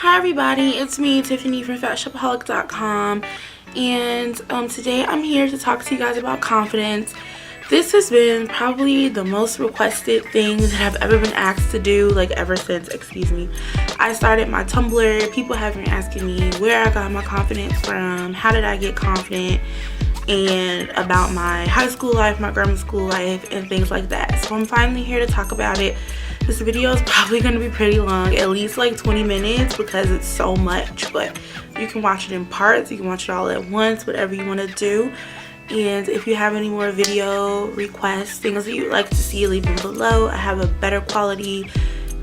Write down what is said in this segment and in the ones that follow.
Hi everybody, it's me, Tiffany from FashionApaholic.com, and today I'm here to talk to you guys about confidence. This has been probably the most requested thing that I've ever been asked to do, like ever since, I started my Tumblr. People have been asking me where I got my confidence from, how did I get confident, and about my high school life, my grammar school life, and things like that. So I'm finally here to talk about it. This video is probably going to be pretty long, at least like 20 minutes because it's so much, but you can watch it in parts, you can watch it all at once, whatever you want to do. And if you have any more video requests, things that you'd like to see, leave them below. I have a better quality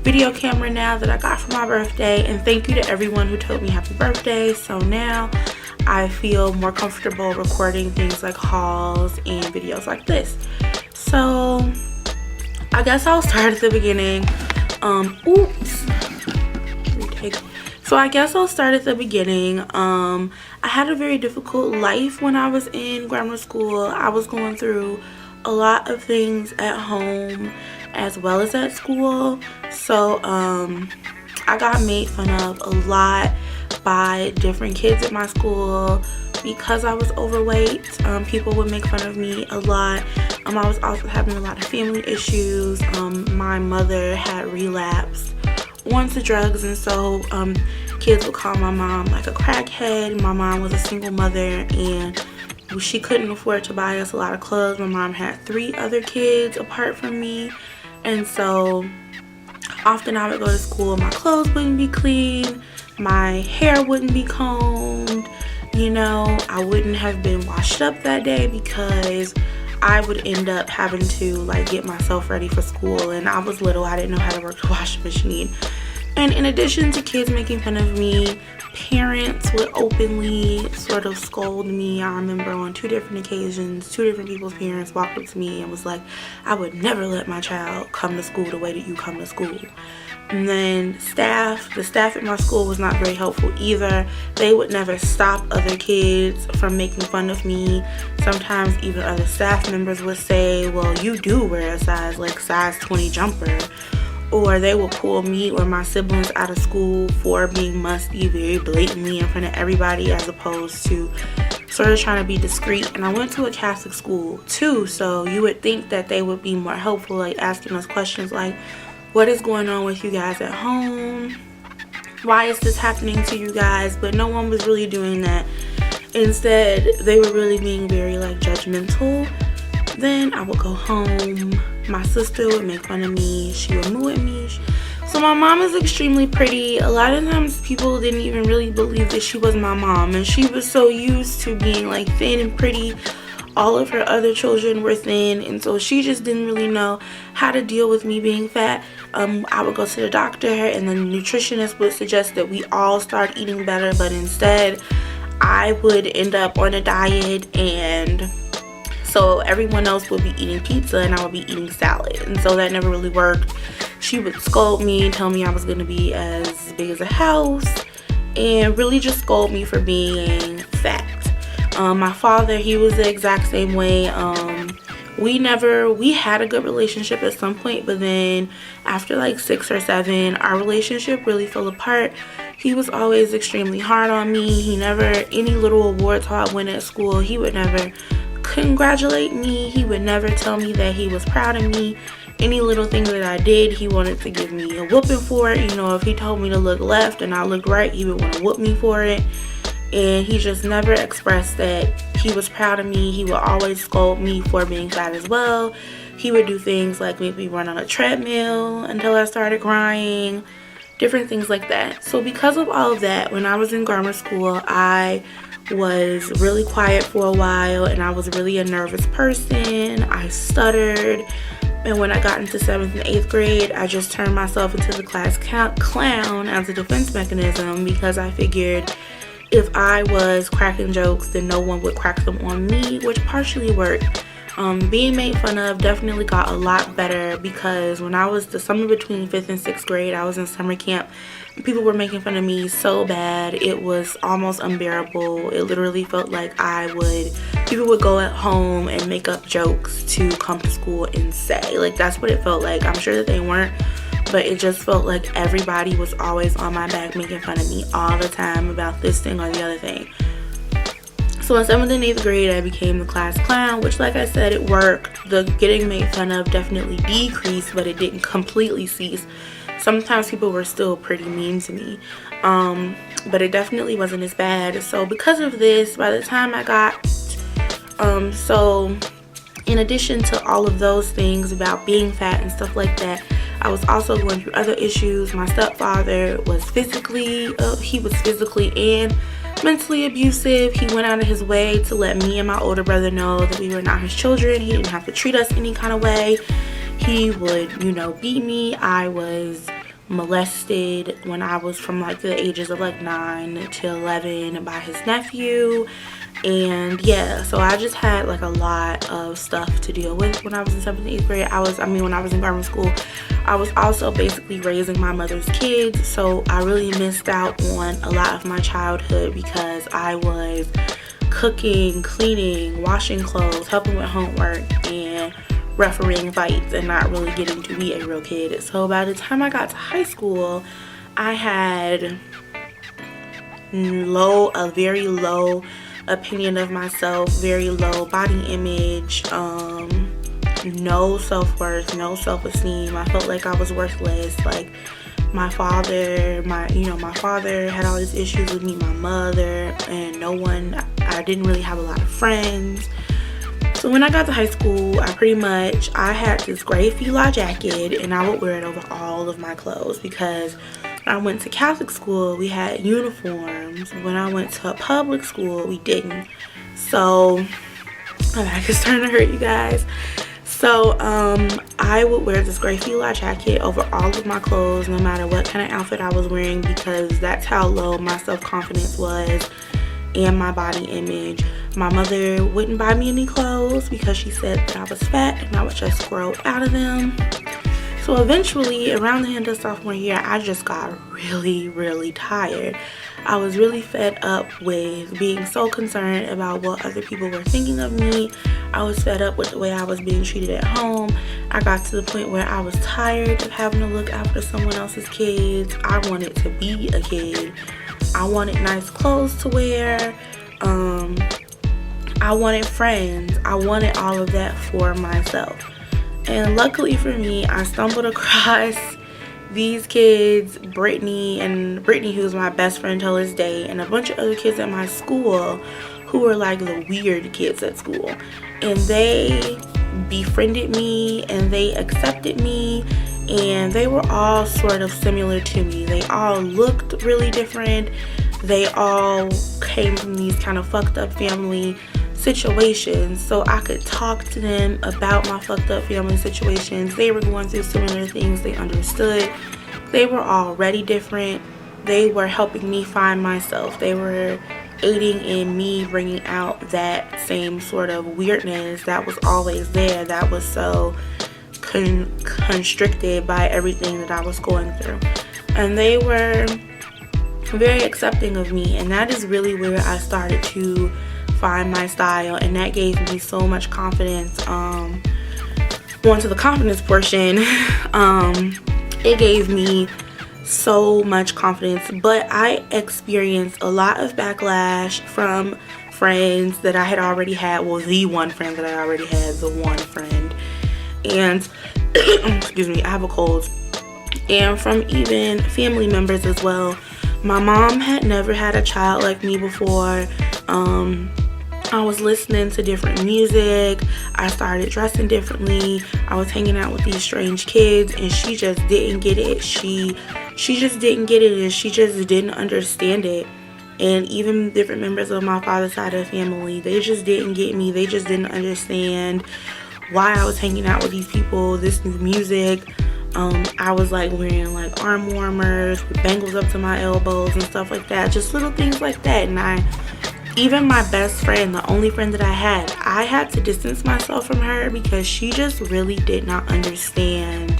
video camera now that I got for my birthday, and thank you to everyone who told me happy birthday. So now I feel more comfortable recording things like hauls and videos like this. So I guess I'll start at the beginning. I had a very difficult life when I was in grammar school. I was going through a lot of things at home as well as at school. So I got made fun of a lot by different kids at my school because I was overweight. People would make fun of me a lot. I was also having a lot of family issues. My mother had relapsed onto drugs, and so kids would call my mom like a crackhead. My mom was a single mother and she couldn't afford to buy us a lot of clothes. My mom had 3 other kids apart from me, and so often I would go to school, my clothes wouldn't be clean, my hair wouldn't be combed, you know, I wouldn't have been washed up that day because I would end up having to like get myself ready for school, and I was little, I didn't know how to work the washing machine. And in addition to kids making fun of me, parents would openly sort of scold me. I remember on 2 different occasions, 2 different people's parents walked up to me and was like, I would never let my child come to school the way that you come to school. And then the staff at my school was not very helpful either. They would never stop other kids from making fun of me. Sometimes even other staff members would say, well, you do wear a size 20 jumper. Or they would pull me or my siblings out of school for being musty very blatantly in front of everybody, as opposed to sort of trying to be discreet. And I went to a Catholic school too, so you would think that they would be more helpful, like asking us questions like, what is going on with you guys at home? Why is this happening to you guys? But no one was really doing that. Instead, they were really being very like judgmental. Then I would go home. My sister would make fun of me. She would moo at me. So my mom is extremely pretty. A lot of times people didn't even really believe that she was my mom, and she was so used to being like thin and pretty. All of her other children were thin, and so she just didn't really know how to deal with me being fat. I would go to the doctor, and the nutritionist would suggest that we all start eating better, but instead I would end up on a diet, and so everyone else would be eating pizza and I would be eating salad, and so that never really worked. She would scold me, tell me I was going to be as big as a house, and really just scold me for being fat. My father, he was the exact same way. We had a good relationship at some point, but then after like 6 or 7, our relationship really fell apart. He was always extremely hard on me. He never, any little awards I win at school, he would never congratulate me. He would never tell me that he was proud of me. Any little thing that I did, he wanted to give me a whooping for it. You know, if he told me to look left and I looked right, he would want to whoop me for it. And he just never expressed that he was proud of me. He would always scold me for being fat as well. He would do things like make me run on a treadmill until I started crying, different things like that. So because of all of that, when I was in grammar school, I was really quiet for a while, and I was really a nervous person. I stuttered, and when I got into 7th and 8th grade, I just turned myself into the class clown as a defense mechanism, because I figured if I was cracking jokes, then no one would crack them on me, which partially worked. Being made fun of definitely got a lot better, because when I was the summer between 5th and 6th grade, I was in summer camp. People were making fun of me so bad, it was almost unbearable. It literally felt like people would go at home and make up jokes to come to school and say. Like, that's what it felt like. I'm sure that they weren't but it just felt like everybody was always on my back making fun of me all the time about this thing or the other thing. So in 7th and 8th grade, I became the class clown, which, like I said, it worked. The getting made fun of definitely decreased, but it didn't completely cease. Sometimes people were still pretty mean to me, but it definitely wasn't as bad. So because of this, by the time I got, so in addition to all of those things about being fat and stuff like that, I was also going through other issues. My stepfather was physically and mentally abusive. He went out of his way to let me and my older brother know that we were not his children. He didn't have to treat us any kind of way. He would, beat me. I was molested when I was from like the ages of like 9 to 11 by his nephew. And yeah, so I just had like a lot of stuff to deal with when I was in 7th and 8th grade. When I was in grammar school, I was also basically raising my mother's kids, so I really missed out on a lot of my childhood because I was cooking, cleaning, washing clothes, helping with homework, and refereeing fights, and not really getting to be a real kid. So by the time I got to high school, I had a very low opinion of myself, very low body image, no self-worth, no self-esteem. I felt like I was worthless. Like my father had all these issues with me, my mother, and I didn't really have a lot of friends. So when I got to high school, I had this gray fila jacket, and I would wear it over all of my clothes because when I went to Catholic school, we had uniforms. When I went to a public school, we didn't. So my back is starting to hurt, you guys. So I would wear this gray fila jacket over all of my clothes, no matter what kind of outfit I was wearing, because that's how low my self-confidence was and my body image. My mother wouldn't buy me any clothes because she said that I was fat and I would just grow out of them. So eventually, around the end of sophomore year, I just got really, really tired. I was really fed up with being so concerned about what other people were thinking of me. I was fed up with the way I was being treated at home. I got to the point where I was tired of having to look after someone else's kids. I wanted to be a kid. I wanted nice clothes to wear. I wanted friends. I wanted all of that for myself. And luckily for me, I stumbled across these kids, Brittany, who's my best friend till this day, and a bunch of other kids at my school who were like the weird kids at school. And they befriended me and they accepted me, and they were all sort of similar to me. They all looked really different. They all came from these kind of fucked up family situations, so I could talk to them about my fucked up family situations. They were going through similar things. They understood. They were already different. They were helping me find myself. They were aiding in me bringing out that same sort of weirdness that was always there, that was so constricted by everything that I was going through. And they were very accepting of me, and that is really where I started to find my style, and that gave me so much confidence. Going to the confidence portion, it gave me so much confidence, but I experienced a lot of backlash from friends that I had already had. Well, the one friend that I already had, and excuse me, I have a cold. And from even family members as well. My mom had never had a child like me before. I was listening to different music. I started dressing differently. I was hanging out with these strange kids, and she just didn't get it. She just didn't get it, and she just didn't understand it. And even different members of my father's side of the family, they just didn't get me. They just didn't understand why I was hanging out with these people, this new music. I was like wearing like arm warmers with bangles up to my elbows and stuff like that, just little things like that. And even my best friend, the only friend that I had to distance myself from her because she just really did not understand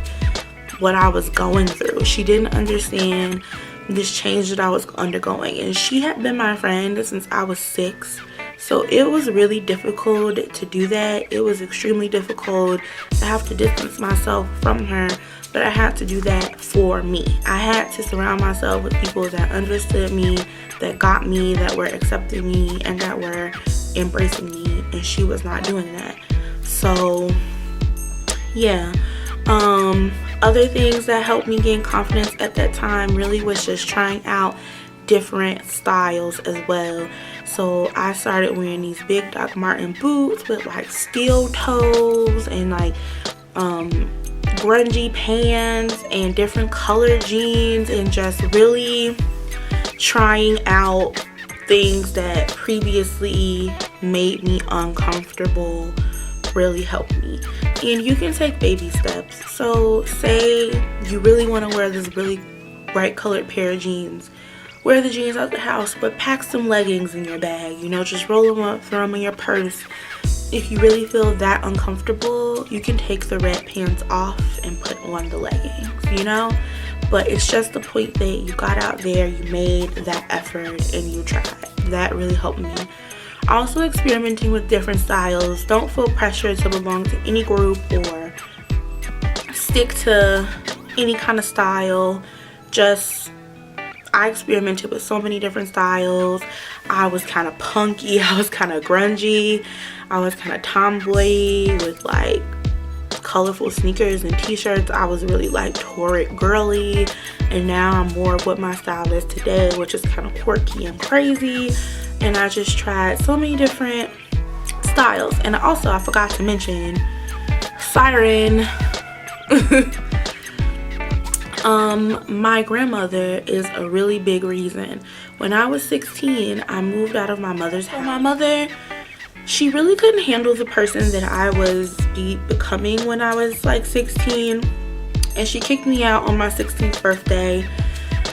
what I was going through. She didn't understand this change that I was undergoing, and she had been my friend since I was 6. So it was really difficult to do that. It was extremely difficult to have to distance myself from her. but I had to do that for me. I had to surround myself with people that understood me, that got me, that were accepting me, and that were embracing me, and she was not doing that. So yeah. Other things that helped me gain confidence at that time really was just trying out different styles as well. So I started wearing these big Doc Marten boots with like steel toes and like grungy pants and different colored jeans, and just really trying out things that previously made me uncomfortable really helped me. And you can take baby steps. So say you really want to wear this really bright colored pair of jeans, wear the jeans out the house, but pack some leggings in your bag, you know, just roll them up, throw them in your purse. If you really feel that uncomfortable, you can take the red pants off and put on the leggings, you know. But it's just the point that you got out there, you made that effort, and you tried. That really helped me. Also, experimenting with different styles. Don't feel pressure to belong to any group or stick to any kind of style. I experimented with so many different styles. I was kind of punky, I was kind of grungy, I was kind of tomboy with like colorful sneakers and t-shirts. I was really like torrid girly, and now I'm more of what my style is today, which is kind of quirky and crazy. And I just tried so many different styles. And also, I forgot to mention Siren. My grandmother is a really big reason. When I was 16, I moved out of my mother's house. My mother, she really couldn't handle the person that I was becoming when I was like 16, and she kicked me out on my 16th birthday.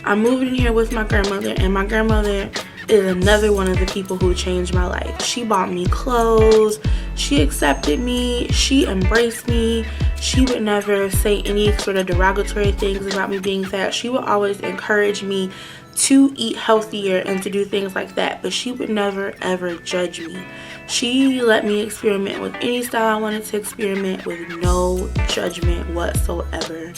I moved in here with my grandmother, and my grandmother is another one of the people who changed my life. She bought me clothes, she accepted me, she embraced me. She would never say any sort of derogatory things about me being fat. She would always encourage me to eat healthier and to do things like that, but she would never ever judge me. She let me experiment with any style I wanted to experiment with, no judgment whatsoever.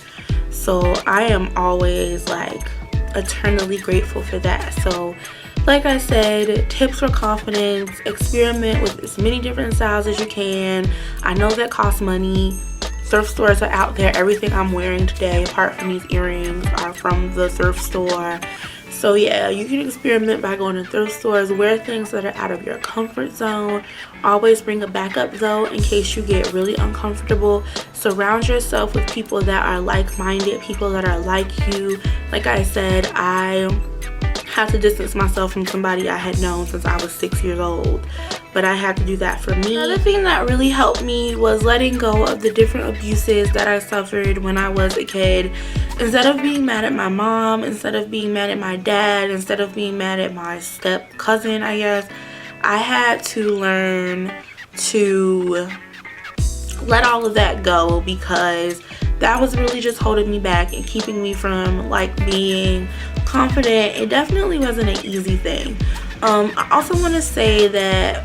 So I am always like eternally grateful for that. So like I said, tips for confidence: experiment with as many different styles as you can. I know that costs money. Thrift stores are out there. Everything I'm wearing today, apart from these earrings, are from the thrift store. So yeah, you can experiment by going to thrift stores. Wear things that are out of your comfort zone. Always bring a backup though in case you get really uncomfortable. Surround yourself with people that are like-minded, people that are like you. Like I said, I had to distance myself from somebody I had known since I was 6 years old, but I had to do that for me. Another thing that really helped me was letting go of the different abuses that I suffered when I was a kid. Instead of being mad at my mom, instead of being mad at my dad, instead of being mad at my step cousin, I guess, I had to learn to let all of that go, because that was really just holding me back and keeping me from like being confident. It definitely wasn't an easy thing. I also want to say that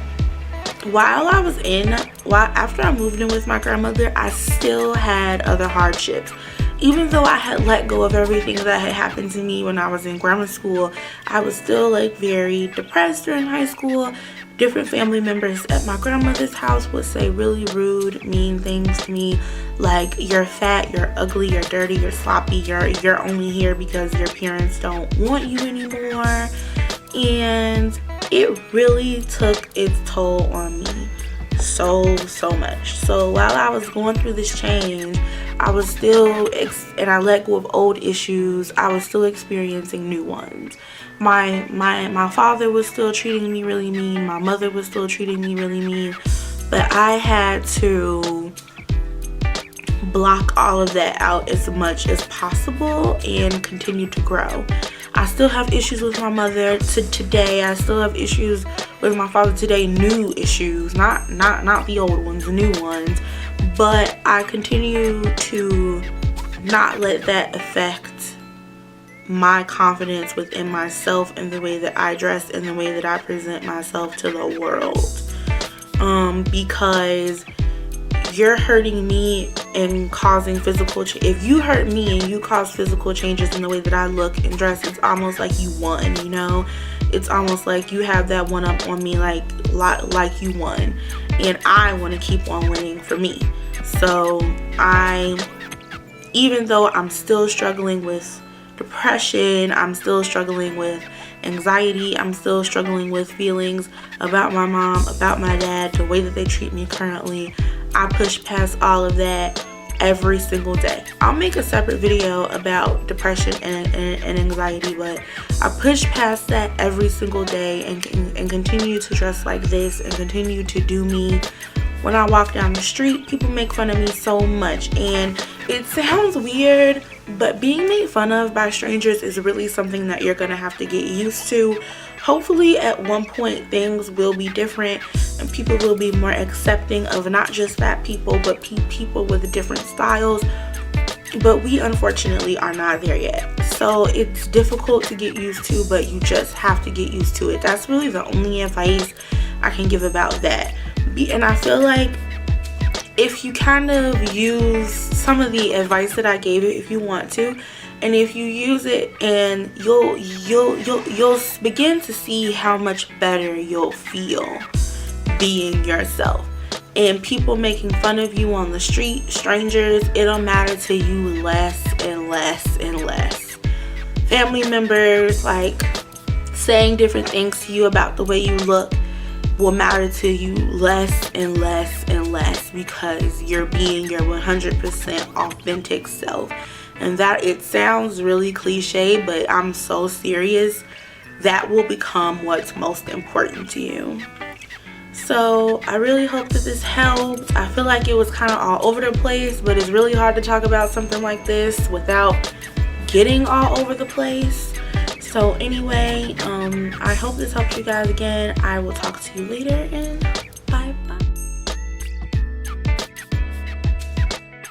after I moved in with my grandmother, I still had other hardships. Even though I had let go of everything that had happened to me when I was in grammar school, I was still like very depressed during high school. Different family members at my grandmother's house would say really rude, mean things to me, like you're fat, you're ugly, you're dirty, you're sloppy, you're only here because your parents don't want you anymore. And it really took its toll on me so much. So while I was going through this change, I was still, and I let go of old issues, I was still experiencing new ones. My father was still treating me really mean. My mother was still treating me really mean. But I had to block all of that out as much as possible and continue to grow. I still have issues with my mother today. I still have issues with my father today. New issues, not the old ones, the new ones. But I continue to not let that affect my confidence within myself and the way that I dress and the way that I present myself to the world. Because you're hurting me and causing physical if you hurt me and you cause physical changes in the way that I look and dress, it's almost like you won, you know. It's almost like you have that one up on me, like you won, and I want to keep on winning for me. So even though I'm still struggling with depression, I'm still struggling with anxiety, I'm still struggling with feelings about my mom, about my dad, the way that they treat me currently, I push past all of that every single day. I'll make a separate video about depression and anxiety, but I push past that every single day and continue to dress like this and continue to do me. When I walk down the street, people make fun of me so much, and it sounds weird, but being made fun of by strangers is really something that you're gonna have to get used to. Hopefully at one point things will be different and people will be more accepting of not just fat people, but people with different styles. But we unfortunately are not there yet. So it's difficult to get used to, but you just have to get used to it. That's really the only advice I can give about that. And I feel like if you kind of use some of the advice that I gave you, if you want to, and if you use it, and you'll begin to see how much better you'll feel being yourself. And people making fun of you on the street, strangers, it'll matter to you less and less and less. Family members like saying different things to you about the way you look will matter to you less and less and less, because you're being your 100% authentic self. And that, it sounds really cliche, but I'm so serious. That will become what's most important to you. So I really hope that this helped. I feel like it was kind of all over the place, but it's really hard to talk about something like this without getting all over the place. So anyway, I hope this helped you guys again. I will talk to you later, and bye bye.